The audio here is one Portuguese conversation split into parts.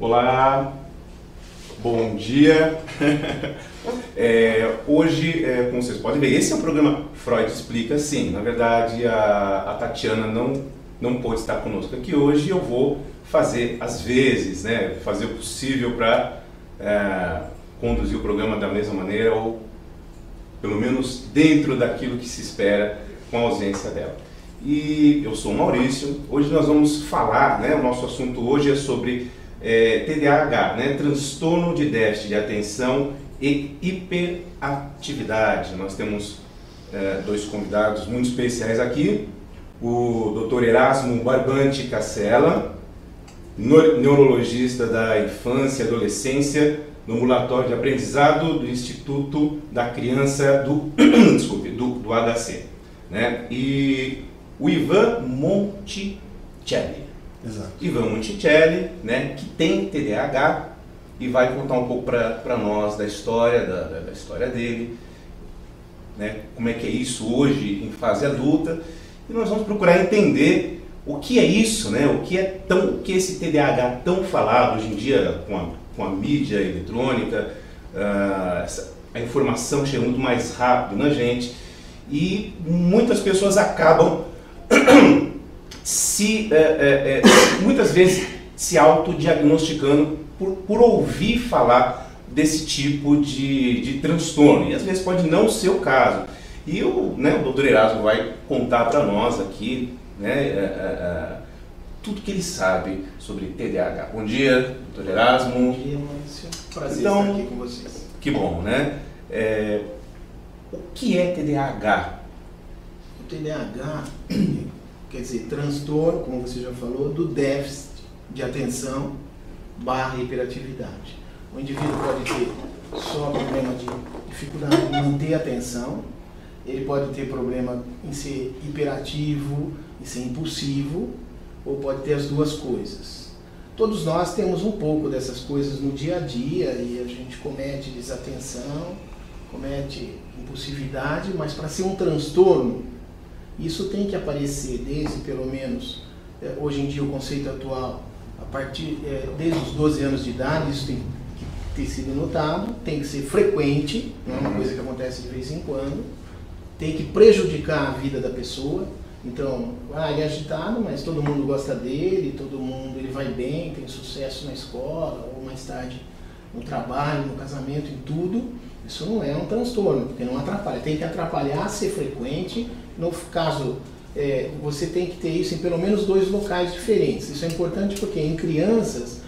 Olá, bom dia. Hoje, como vocês podem ver, esse é o programa Freud Explica. Sim, na verdade a Tatiana não pôde estar conosco aqui hoje e eu vou fazer às vezes, né, fazer o possível para conduzir o programa da mesma maneira ou pelo menos dentro daquilo que se espera com a ausência dela. E eu sou o Maurício. Hoje nós vamos falar, né, o nosso assunto hoje é sobre TDAH, né, transtorno de déficit de atenção e hiperatividade. Nós temos dois convidados muito especiais aqui, o Dr. Erasmo Barbante Cassella, neurologista da infância e adolescência no ambulatório de aprendizado do Instituto da Criança do HC, né? E o Ivan Monticelli. Exato. Ivan Monticelli, né, que tem TDAH e vai contar um pouco para nós da história, da história dele, né, como é que é isso hoje em fase adulta, e nós vamos procurar entender o que é isso, né, o que é esse TDAH tão falado hoje em dia com a mídia eletrônica, a informação chega muito mais rápido na gente e muitas pessoas acabam muitas vezes se autodiagnosticando por ouvir falar desse tipo de transtorno, e às vezes pode não ser o caso. E o Dr. Erasmo vai contar para nós aqui, né, tudo que ele sabe sobre TDAH. Bom dia, Dr. Erasmo. Bom dia, Maurício. Prazer estar aqui com vocês. Que bom, né? O que é TDAH? O TDAH quer dizer transtorno, como você já falou, do déficit de atenção / hiperatividade. O indivíduo pode ter só problema de dificuldade em manter a atenção, ele pode ter problema em ser hiperativo e ser impulsivo, ou pode ter as duas coisas. Todos nós temos um pouco dessas coisas no dia a dia e a gente comete desatenção, comete impulsividade, mas para ser um transtorno, isso tem que aparecer desde, pelo menos, hoje em dia o conceito atual, desde os 12 anos de idade, isso tem que ter sido notado, tem que ser frequente, não é uma coisa que acontece de vez em quando, tem que prejudicar a vida da pessoa. Então, ele é agitado, mas todo mundo gosta dele, ele vai bem, tem sucesso na escola, ou mais tarde no trabalho, no casamento, em tudo. Isso não é um transtorno, porque não atrapalha. Tem que atrapalhar, ser frequente. No caso, você tem que ter isso em pelo menos 2 locais diferentes. Isso é importante porque em crianças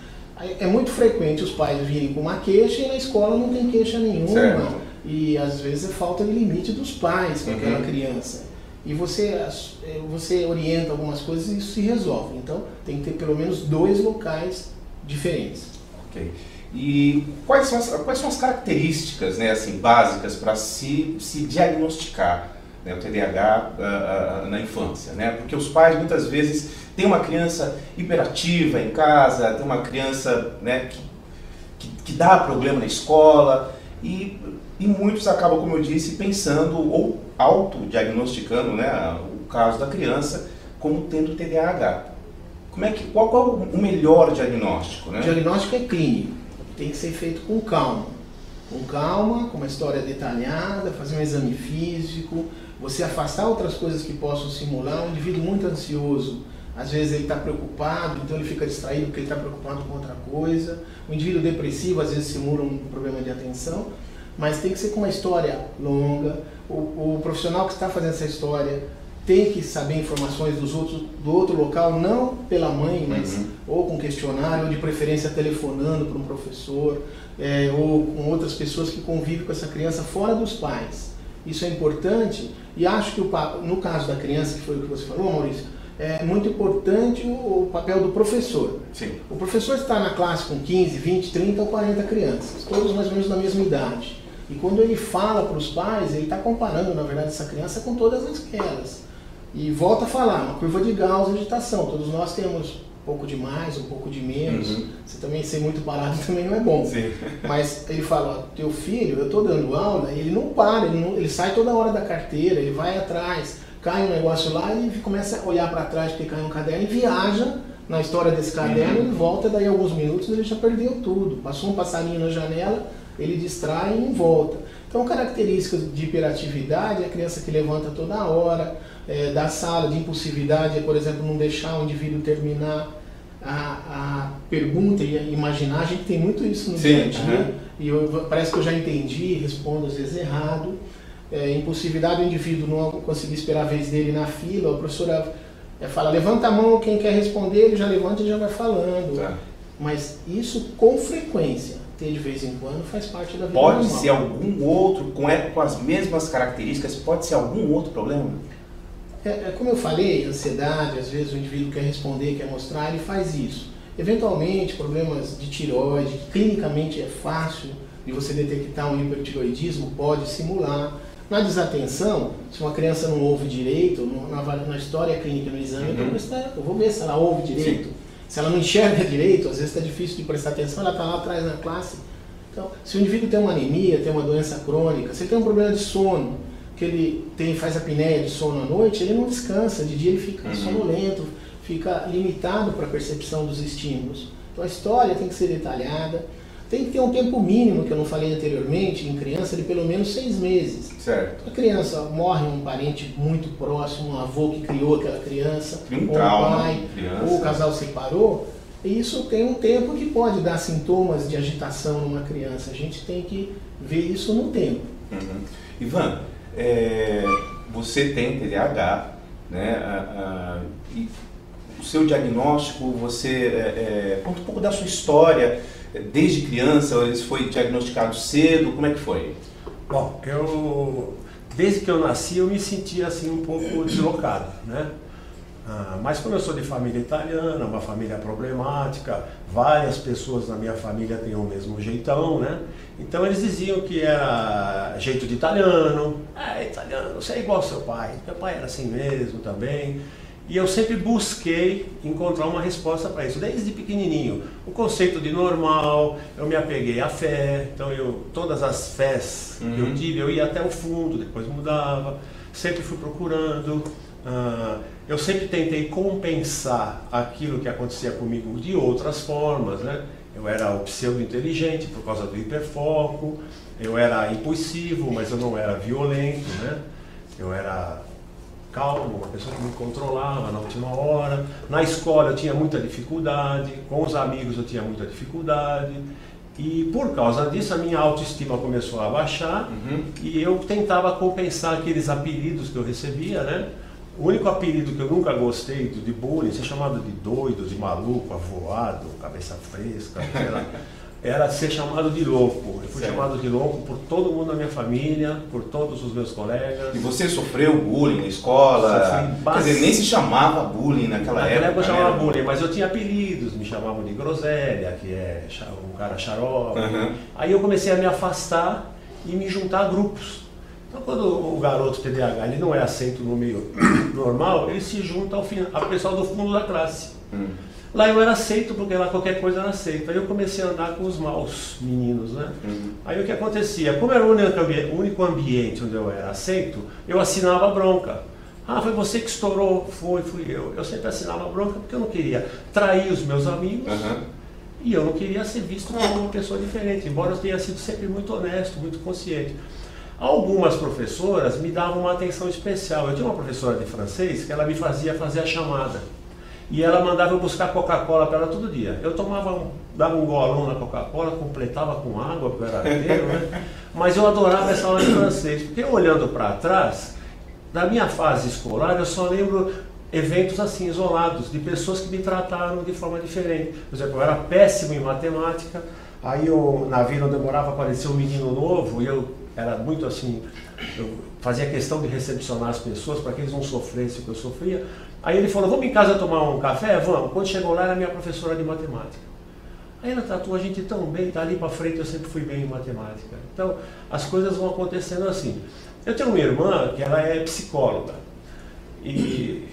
é muito frequente os pais virem com uma queixa e na escola não tem queixa nenhuma. Certo. E às vezes é falta de limite dos pais com aquela criança. E você orienta algumas coisas e isso se resolve. Então tem que ter pelo menos 2 locais diferentes. Ok. E quais são as características, né, assim, básicas para se diagnosticar, né, o TDAH na infância, né? Porque os pais muitas vezes têm uma criança hiperativa em casa, tem uma criança, né, que dá problema na escola e muitos acabam, como eu disse, pensando ou autodiagnosticando, né, o caso da criança como tendo TDAH. Qual é o melhor diagnóstico, né? O diagnóstico é clínico, tem que ser feito com calma, com uma história detalhada, fazer um exame físico, você afastar outras coisas que possam simular. Um indivíduo muito ansioso, às vezes ele está preocupado, então ele fica distraído porque ele está preocupado com outra coisa. O indivíduo depressivo às vezes simula um problema de atenção, mas tem que ser com uma história longa. O profissional que está fazendo essa história tem que saber informações do outro local, não pela mãe, mas ou com questionário, ou de preferência telefonando para um professor, ou com outras pessoas que convivem com essa criança fora dos pais. Isso é importante, e acho que no caso da criança, que foi o que você falou, Maurício, é muito importante o papel do professor. Sim. O professor está na classe com 15, 20, 30 ou 40 crianças, todos mais ou menos na mesma idade. E quando ele fala para os pais, ele está comparando, na verdade, essa criança com todas aquelas. E volta a falar, uma curva de Gauss, agitação. Todos nós temos um pouco de mais, um pouco de menos. Você também ser muito parado também não é bom. Sim. Mas ele fala, teu filho, eu estou dando aula, ele não para, ele sai toda hora da carteira, ele vai atrás, cai um negócio lá e ele começa a olhar para trás porque cai um caderno e viaja na história desse caderno, ele volta, daí alguns minutos ele já perdeu tudo. Passou um passarinho na janela, ele distrai e não volta. Então, características de hiperatividade é a criança que levanta toda hora, da sala, de impulsividade é, por exemplo, não deixar o indivíduo terminar a pergunta e imaginar. A gente tem muito isso no dia a dia, e parece que eu já entendi, respondo às vezes errado. Impulsividade, o indivíduo não conseguir esperar a vez dele na fila, a professora fala, levanta a mão, quem quer responder, ele já levanta e já vai falando. Tá. Mas isso com frequência, ter de vez em quando, faz parte da vida normal. Pode ser algum outro, com as mesmas características, pode ser algum outro problema? Como eu falei, ansiedade, às vezes o indivíduo quer responder, quer mostrar, ele faz isso. Eventualmente, problemas de tireoide, que clinicamente é fácil de você detectar um hipertireoidismo, pode simular. Na desatenção, se uma criança não ouve direito, na história clínica, no exame, eu vou ver se ela ouve direito. Sim. Se ela não enxerga direito, às vezes está difícil de prestar atenção, ela está lá atrás na classe. Então, se o indivíduo tem uma anemia, tem uma doença crônica, se ele tem um problema de sono, que ele faz apneia de sono à noite, ele não descansa, de dia ele fica sonolento, fica limitado para a percepção dos estímulos. Então a história tem que ser detalhada. Tem que ter um tempo mínimo, que eu não falei anteriormente, em criança, de pelo menos 6 meses. Certo. A criança morre um parente muito próximo, um avô que criou aquela criança, ou um pai, ou o casal separou, e isso tem um tempo que pode dar sintomas de agitação numa criança. A gente tem que ver isso no tempo. Ivan, você tem TDAH, né? E o seu diagnóstico, conta um pouco da sua história. Desde criança, ele foi diagnosticado cedo, como é que foi? Bom, desde que eu nasci eu me sentia assim um pouco deslocado, né? Mas como eu sou de família italiana, uma família problemática, várias pessoas na minha família têm o mesmo jeitão, né? Então eles diziam que era jeito de italiano, italiano, você é igual ao seu pai, meu pai era assim mesmo também. E eu sempre busquei encontrar uma resposta para isso, desde pequenininho. O conceito de normal, eu me apeguei à fé, então todas as fés que eu tive, eu ia até o fundo, depois mudava, sempre fui procurando. Eu sempre tentei compensar aquilo que acontecia comigo de outras formas, né? Eu era o pseudo-inteligente por causa do hiperfoco, eu era impulsivo, mas eu não era violento, né? Eu era calmo, uma pessoa que me controlava na última hora. Na escola eu tinha muita dificuldade, com os amigos eu tinha muita dificuldade. E por causa disso a minha autoestima começou a baixar e eu tentava compensar aqueles apelidos que eu recebia, né? O único apelido que eu nunca gostei de bullying, ser chamado de doido, de maluco, avoado, cabeça fresca, era ser chamado de louco. Eu fui chamado de louco por todo mundo da minha família, por todos os meus colegas. E você sofreu bullying na escola? Quer dizer, nem se chamava bullying naquela época. Naquela época eu chamava bullying, mas eu tinha apelidos, me chamavam de groselha, que é um cara xarope. Aí eu comecei a me afastar e me juntar a grupos. Então quando o garoto TDAH ele não é aceito no meio normal, ele se junta ao pessoal do fundo da classe. Lá eu era aceito, porque lá qualquer coisa era aceito. Aí eu comecei a andar com os maus meninos, né? Aí o que acontecia? Como era o único ambiente onde eu era aceito, eu assinava a bronca. Foi você que estourou? Fui eu. Eu sempre assinava a bronca porque eu não queria trair os meus amigos e eu não queria ser visto como uma pessoa diferente, embora eu tenha sido sempre muito honesto, muito consciente. Algumas professoras me davam uma atenção especial. Eu tinha uma professora de francês que ela me fazia fazer a chamada. E ela mandava eu buscar Coca-Cola para ela todo dia. Eu dava um golão na Coca-Cola, completava com água, porque eu era arteiro, né? Mas eu adorava essa aula de francês, porque olhando para trás, da minha fase escolar, eu só lembro eventos assim, isolados, de pessoas que me trataram de forma diferente. Por exemplo, eu era péssimo em matemática, aí na vila onde eu morava apareceu um menino novo, e eu era muito assim, eu fazia questão de recepcionar as pessoas para que eles não sofressem o que eu sofria. Aí ele falou, vamos em casa tomar um café? Vamos. Quando chegou lá, era minha professora de matemática. Aí ela tratou a gente tão bem, dali para frente eu sempre fui bem em matemática. Então, as coisas vão acontecendo assim. Eu tenho uma irmã que ela é psicóloga, e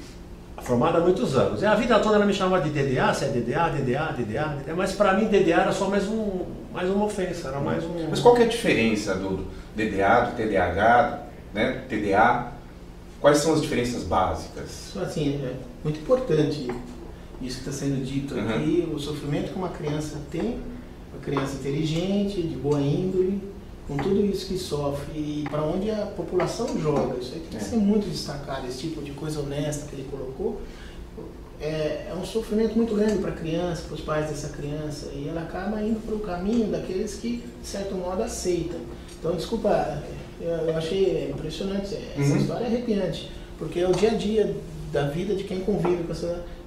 formada há muitos anos. E a vida toda ela me chamava de DDA, você é DDA, mas para mim DDA era só mais uma ofensa, era mais um... Mas qual que é a diferença do DDA, do TDAH, né, TDA? Quais são as diferenças básicas? Assim, é muito importante isso que está sendo dito aqui, o sofrimento que uma criança tem, uma criança inteligente, de boa índole, com tudo isso que sofre e para onde a população joga. Isso aí tem que ser muito destacado, esse tipo de coisa honesta que ele colocou. É um sofrimento muito grande para a criança, para os pais dessa criança, e ela acaba indo para o caminho daqueles que, de certo modo, aceitam. Então, desculpa, eu achei impressionante, essa história é arrepiante, porque é o dia a dia da vida de quem convive com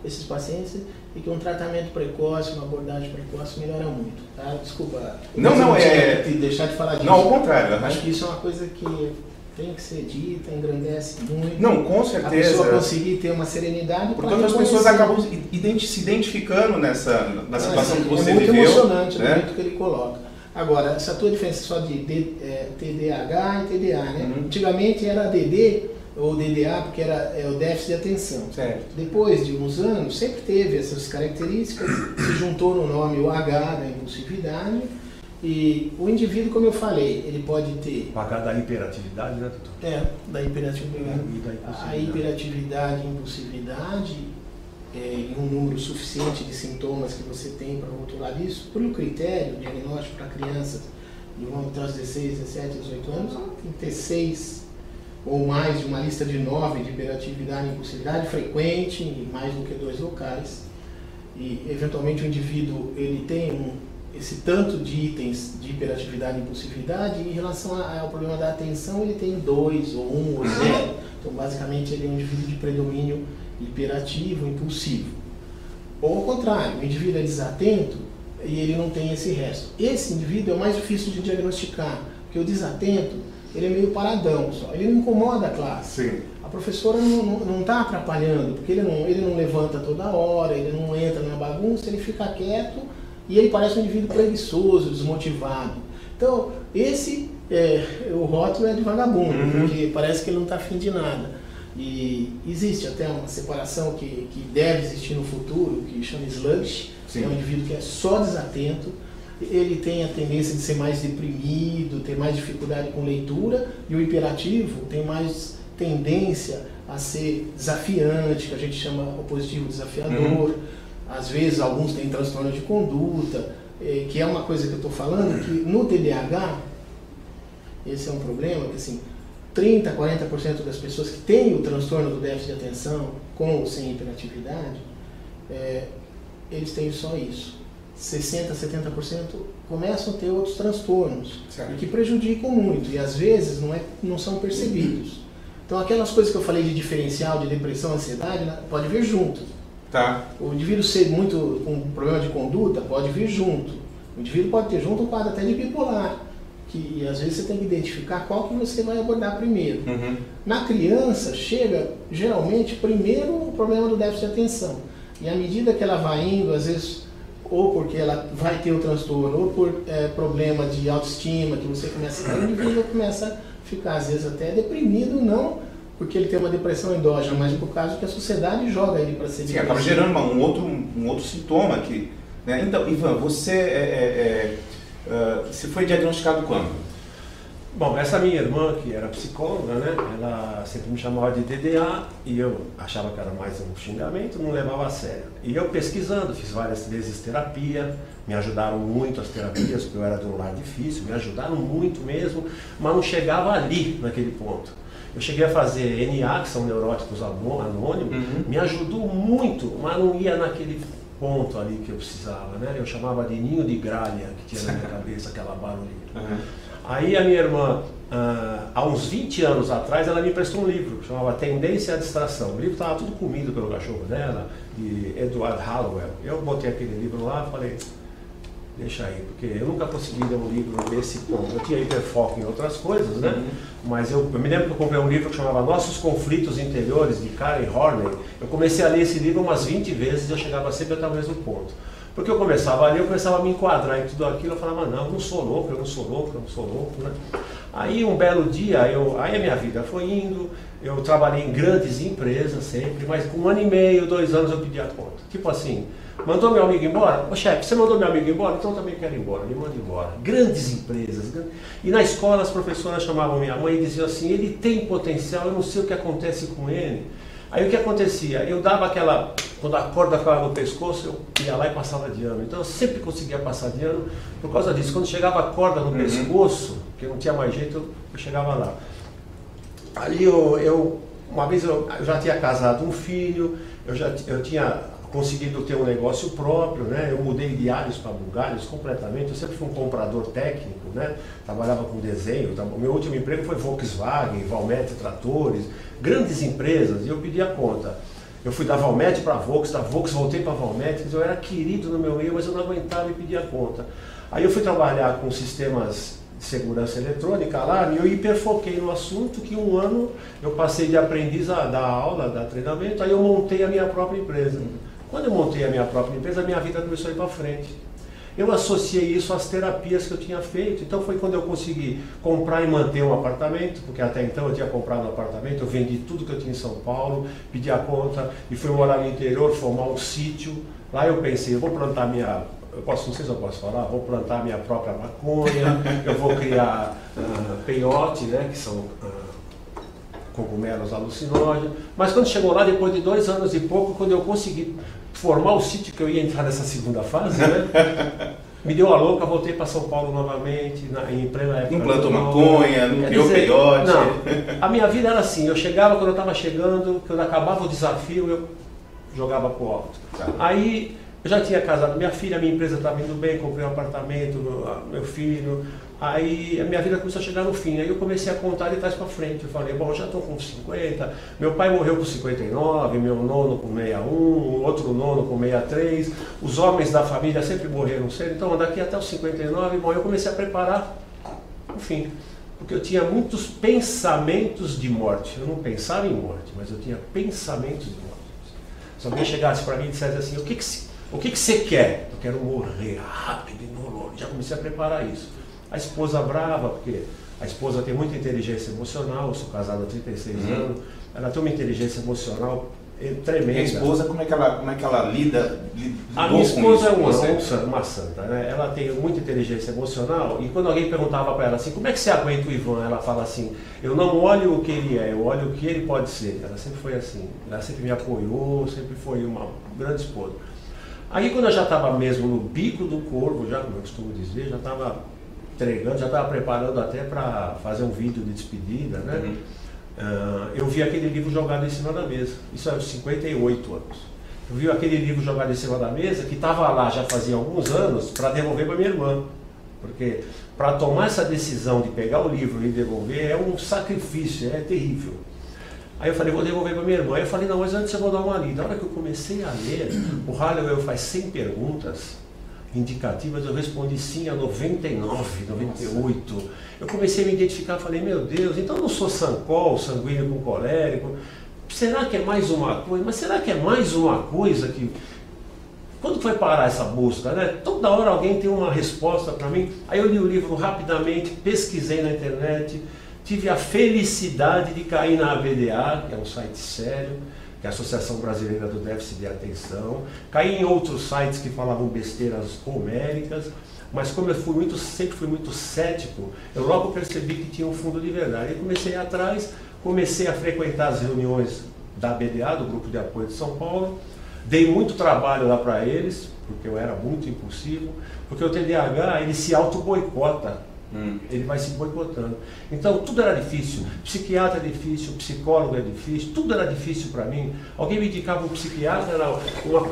esses pacientes e que um tratamento precoce, uma abordagem precoce melhora muito. Tá? Desculpa, não é deixar de falar disso. Não, ao contrário. Acho que isso é uma coisa que tem que ser dita, engrandece muito. Não, com certeza. A pessoa conseguir ter uma serenidade. Porque outras pessoas acabam se identificando nessa situação que você viveu. É muito emocionante, né? O jeito que ele coloca. Agora, essa tua diferença só de TDAH e TDA, né? Antigamente era DD ou DDA, porque era o déficit de atenção. Certo. Depois de uns anos, sempre teve essas características, se juntou no nome o H da impulsividade. E o indivíduo, como eu falei, ele pode ter... O H da hiperatividade, né, doutor? Da hiperatividade. A hiperatividade e impulsividade, em um número suficiente de sintomas que você tem para rotular isso, por um critério diagnóstico para crianças de entre os 16, 17 e 18 anos, tem que ter 6 ou mais de uma lista de 9 de hiperatividade e impulsividade frequente, e mais do que 2 locais. E, eventualmente, o indivíduo ele tem esse tanto de itens de hiperatividade e impulsividade, e em relação ao problema da atenção, ele tem 2, ou 1, ou 0. Então, basicamente, ele é um indivíduo de predomínio hiperativo, impulsivo. Ou ao contrário, o indivíduo é desatento e ele não tem esse resto. Esse indivíduo é o mais difícil de diagnosticar, porque o desatento, ele é meio paradão só, ele não incomoda a classe. Sim. A professora não está atrapalhando, porque ele não levanta toda hora, ele não entra na bagunça, ele fica quieto e ele parece um indivíduo preguiçoso, desmotivado. Então, o rótulo é de vagabundo, porque parece que ele não está afim de nada. E existe até uma separação que deve existir no futuro, que chama sluggish, é um indivíduo que é só desatento, ele tem a tendência de ser mais deprimido, ter mais dificuldade com leitura, e o hiperativo tem mais tendência a ser desafiante, que a gente chama opositivo desafiador. Às vezes alguns têm transtorno de conduta, que é uma coisa que eu estou falando, que no TDAH, esse é um problema, que assim, 30%, 40% das pessoas que têm o transtorno do déficit de atenção, com ou sem hiperatividade, eles têm só isso. 60%, 70% começam a ter outros transtornos, que prejudicam muito, e às vezes não são percebidos. Então aquelas coisas que eu falei de diferencial, de depressão, ansiedade, pode vir junto. Tá. O indivíduo ser muito com problema de conduta pode vir junto. O indivíduo pode ter junto um quadro até de bipolar, que às vezes você tem que identificar qual que você vai abordar primeiro. Na criança chega geralmente primeiro o problema do déficit de atenção, e à medida que ela vai indo, às vezes ou porque ela vai ter o transtorno, ou por problema de autoestima, que você começa a ter, o indivíduo começa a ficar às vezes até deprimido, não porque ele tem uma depressão endógena, mas por causa que a sociedade joga ele para ser depressivo. Acaba gerando um outro sintoma aqui. Né? Então, Ivan, você foi diagnosticado quando? Bom, essa minha irmã, que era psicóloga, né, ela sempre me chamava de TDA, e eu achava que era mais um xingamento, não levava a sério. E eu pesquisando, fiz várias vezes terapia, me ajudaram muito as terapias, porque eu era de um lar difícil, me ajudaram muito mesmo, mas não chegava ali, naquele ponto. Eu cheguei a fazer NA, que são neuróticos anônimos, me ajudou muito, mas não ia naquele ponto ali que eu precisava, né? Eu chamava de ninho de gralha, que tinha na minha cabeça, aquela barulhinha. Aí a minha irmã, há uns 20 anos atrás, ela me emprestou um livro, chamava Tendência à Distração. O livro estava tudo comido pelo cachorro dela, de Edward Hallowell. Eu botei aquele livro lá e falei, deixa aí, porque eu nunca consegui ler um livro desse ponto. Eu tinha hiperfoco em outras coisas, né? Mas eu me lembro que eu comprei um livro que chamava Nossos Conflitos Interiores, de Karen Horney. Eu comecei a ler esse livro umas 20 vezes e eu chegava sempre até o mesmo ponto. Porque eu começava a ler, eu começava a me enquadrar em tudo aquilo, eu falava, não, eu não sou louco, eu não sou louco, eu não sou louco, né? Aí um belo dia, aí a minha vida foi indo, eu trabalhei em grandes empresas sempre, mas com 1 ano e meio, 2 anos eu pedi a conta. Tipo assim, mandou meu amigo embora? Ô chefe, você mandou meu amigo embora? Então eu também quero ir embora, me manda embora. Grandes empresas. E na escola as professoras chamavam minha mãe e diziam assim, ele tem potencial, eu não sei o que acontece com ele. Aí o que acontecia? Eu dava aquela quando a corda ficava no pescoço, eu ia lá e passava de ano. Então eu sempre conseguia passar de ano por causa disso. Quando chegava a corda no pescoço, que não tinha mais jeito, eu chegava lá. Ali uma vez eu já tinha casado um filho, eu tinha conseguido ter um negócio próprio, né? Eu mudei de Alhos para Bugalhos completamente. Eu sempre fui um comprador técnico, né? Trabalhava com desenho. O meu último emprego foi Volkswagen, Valmet Tratores, grandes empresas, e eu pedia conta. Eu fui da Valmet para a Volks, da Volks voltei para a Valmet, eu era querido no meu meio, mas eu não aguentava e pedia conta. Aí eu fui trabalhar com sistemas de segurança eletrônica lá, e eu hiperfoquei no assunto, que um ano eu passei de aprendiz a dar aula, a dar treinamento, aí eu montei a minha própria empresa. Quando eu montei a minha própria empresa, a minha vida começou a ir para frente. Eu associei isso às terapias que eu tinha feito, então foi quando eu consegui comprar e manter um apartamento, porque até então eu tinha comprado um apartamento, eu vendi tudo que eu tinha em São Paulo, pedi a conta e fui morar no interior, formar um sítio. Lá eu pensei, eu vou plantar não sei se eu posso falar, vou plantar minha própria maconha, eu vou criar peiote, né, que são cogumelos alucinógenos. Mas quando chegou lá, depois de 2 anos e pouco, quando eu consegui formar o sítio que eu ia entrar nessa segunda fase, né, me deu a louca, voltei para São Paulo novamente, em plena época. Não plantou maconha, não criou peiote. Não, a minha vida era assim, eu chegava quando eu estava chegando, quando acabava o desafio, eu jogava pro alto. Tá. Aí eu já tinha casado minha filha, minha empresa estava indo bem, comprei um apartamento, meu filho. Aí a minha vida começou a chegar no fim, aí eu comecei a contar de trás para frente. Eu falei, bom, eu já estou com 50, meu pai morreu com 59, meu nono com 61, o outro nono com 63, os homens da família sempre morreram cedo, então daqui até os 59, bom, eu comecei a preparar o fim. Porque eu tinha muitos pensamentos de morte, eu não pensava em morte, mas eu tinha pensamentos de morte. Se alguém chegasse para mim e dissesse assim, o que você quer? Eu quero morrer rápido e noloro. Já comecei a preparar isso. A esposa brava, porque a esposa tem muita inteligência emocional, eu sou casado há 36 anos, ela tem uma inteligência emocional tremenda. E a esposa, como é que ela lida a minha esposa é uma uma santa, né? Ela tem muita inteligência emocional, e quando alguém perguntava para ela assim, como é que você aguenta o Ivan? Ela fala assim, eu não olho o que ele é, eu olho o que ele pode ser. Ela sempre foi assim, ela sempre me apoiou, sempre foi uma grande esposa. Aí quando eu já estava mesmo no bico do corvo, já como eu costumo dizer, já estava entregando, já estava preparando até para fazer um vídeo de despedida, né? Eu vi aquele livro jogado em cima da mesa, isso aos 58 anos. Eu vi aquele livro jogado em cima da mesa, que estava lá já fazia alguns anos, para devolver para minha irmã. Porque para tomar essa decisão de pegar o livro e devolver é um sacrifício, é terrível. Aí eu falei, vou devolver para minha irmã. Aí eu falei, não, mas antes eu vou dar uma lida. Na hora que eu comecei a ler, o Hallowell faz 100 perguntas indicativas, eu respondi sim a 99, 98. Eu comecei a me identificar, falei, meu Deus, então eu não sou sancol, sanguíneo com colérico. Será que é mais uma coisa? Mas será que é mais uma coisa que... Quando foi parar essa busca, né? Toda hora alguém tem uma resposta para mim. Aí eu li o livro rapidamente, pesquisei na internet, tive a felicidade de cair na ABDA, que é um site sério, que é a Associação Brasileira do Déficit de Atenção. Caí em outros sites que falavam besteiras homéricas, mas como eu sempre fui muito cético, eu logo percebi que tinha um fundo de verdade. Eu comecei atrás, comecei a frequentar as reuniões da ABDA, do Grupo de Apoio de São Paulo, dei muito trabalho lá para eles, porque eu era muito impulsivo, porque o TDAH ele se auto-boicota. Ele vai se boicotando. Então tudo era difícil, psiquiatra é difícil, psicólogo é difícil, tudo era difícil para mim. Alguém me indicava um psiquiatra, era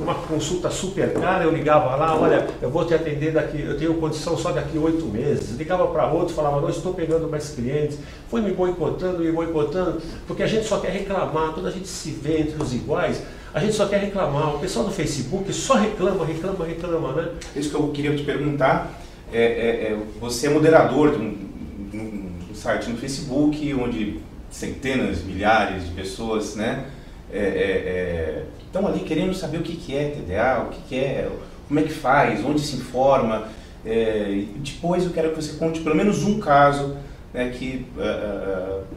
uma consulta super cara, eu ligava lá, olha, eu vou te atender daqui, eu tenho condição só daqui 8 meses. Ligava para outro, falava, não, estou pegando mais clientes. Foi me boicotando, porque a gente só quer reclamar, quando a gente se vê entre os iguais, a gente só quer reclamar. O pessoal do Facebook só reclama, né? Isso que eu queria te perguntar. Você é moderador de um site no Facebook, onde centenas, milhares de pessoas, né, estão ali querendo saber o que é TDA, o que é, como é que faz, onde se informa. Depois eu quero que você conte pelo menos um caso, né,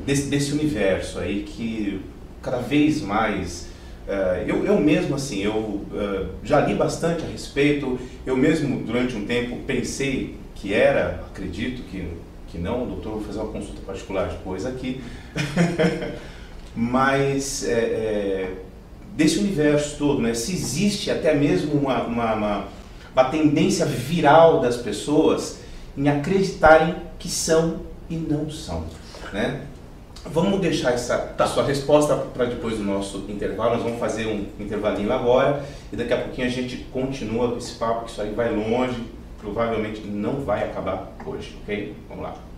desse universo aí, que cada vez mais... Eu mesmo, assim, eu já li bastante a respeito, eu mesmo durante um tempo pensei que era, acredito que não, doutor, vou fazer uma consulta particular depois aqui, mas desse universo todo, né? Se existe até mesmo uma tendência viral das pessoas em acreditarem que são e não são, né? Vamos deixar a sua resposta para depois do nosso intervalo. Nós vamos fazer um intervalinho agora e daqui a pouquinho a gente continua com esse papo, que isso aí vai longe, provavelmente não vai acabar hoje, ok? Vamos lá.